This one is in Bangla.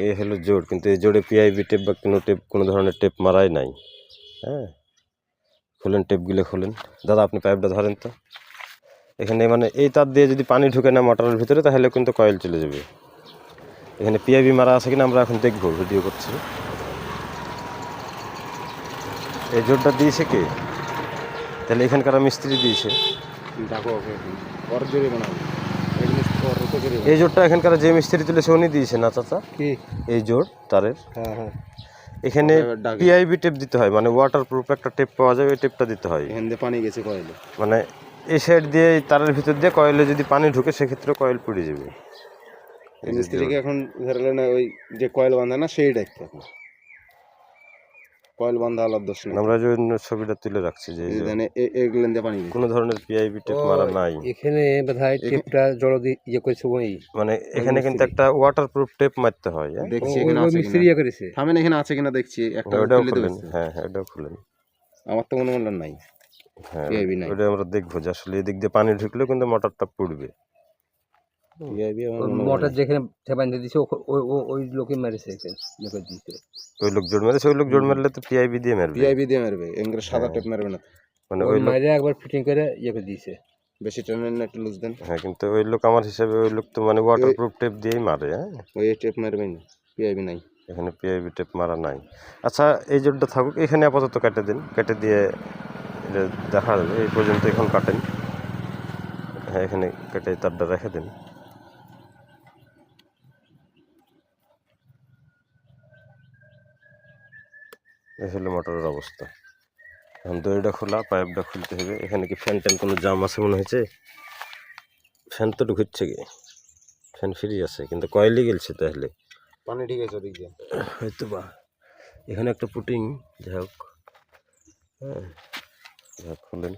এই হলো জোড়, কিন্তু এই জোড়ে পিআইবি টেপ বা কোনো ধরনের টেপ মারাই নাই। হ্যাঁ, খুলেন টেপগুলো খুলেন। দাদা আপনি পাইপটা ধরেন তো। এখানে মানে এই তার দিয়ে যদি পানি ঢুকে না মোটরের ভিতরে তাহলে কিন্তু কয়েল চলে যাবে। এখানে পিআইবি মারা আছে কিনা আমরা এখন দেখবো, ভিডিও করছি। এই জোরটা দিয়েছে কে? তাহলে এখানকার মিস্ত্রি দিয়েছে। এই জোরটা এখানকার যে মিস্ত্রি তুলেছে উনি দিয়েছে না চাচা? কি এই জোর তারের? হ্যাঁ হ্যাঁ। এখানে পিআইবি টেপ দিতে হয়, মানে ওয়াটার প্রুফ একটা টেপ পাওয়া যায়, ওই টেপটা দিতে হয়। এখান দিয়ে পানি গেছে কয়েলে, মানে এই সাইড দিয়ে তারের ভিতর দিয়ে কয়েলে যদি পানি ঢুকে সেক্ষেত্রে কয়েল পুড়ে যাবে। মিস্ত্রিকে এখন ধরলে না ওই যে কয়েল বাঁধে না সেই দেখতে কয়েল বাঁধা আলাদা দোষ নেই। আমরা যে ছবিটা তুলে রাখছি যে এগুলো দিয়ে পানি কোনো ধরনের পিআইবি টেপ মারা নাই। এখানে বোধহয় টেপটা জড়ো দিয়ে ইয়ে করেছে ওই, মানে এখানে কিন্তু একটা ওয়াটারপ্রুফ টেপ মারতে হয়। দেখছি এখানে আছে মিস্ত্রি ইয়ে করেছে। থামেন, এখানে আছে কিনা দেখছি একটা খুলে দেন। হ্যাঁ হ্যাঁ, এটাও খুলেন। আমার তো মনে হলো নাই। হ্যাঁ, পিআইবি নাই। ওটা আমরা দেখবো যে আসলে এদিক দিয়ে পানি ঢুকলে কিন্তু মোটরটা পুড়বে। মোটর যেখানে বাঁধে দিয়েছে ওই লোকে মেরেছে, ওই লোক জোর মেরেছে। ওই লোক জোর মারলে তো পিআইবি দিয়ে মারবে, পিআইবি দিয়ে মারবে, এমনি সাদা টেপ মারবে না। মানে ওই মাইরে একবার ফিটিং করে ইয়ে করে দিয়েছে। বেশি টানেন না, একটু লুজ দেন। হ্যাঁ, কিন্তু ওই লোক আমার হিসাবে ওই লোক তো মানে ওয়াটারপ্রুফ টেপ দিয়েই মারে। হ্যাঁ, ওই টেপ মারবে না, পিআইবি নাই এখানে, পিআইবি টেপ মারা নাই। আচ্ছা, এই জোরটা থাকুক এখানে আপাতত কেটে দিন, কেটে দিয়ে দেখা যাবে। এই পর্যন্ত এখন কাটেন। হ্যাঁ, এখানে কেটে তারটা রেখে দিন। এই হলো মোটরের অবস্থা। এখন দড়িটা খোলা, পাইপটা খুলতে হবে। এখানে কি ফ্যান ট্যান কোনো জাম আছে মনে হয়েছে? ফ্যান তো ঢুকছে কি, ফ্যান ফ্রি আছে কিন্তু কয়েলই গেলছে, তাহলে পানি ঠিক আছে ওদিক দিয়ে হয়তো বা। এখানে একটা পুটিং, যাই হোক। হ্যাঁ, খুলেন।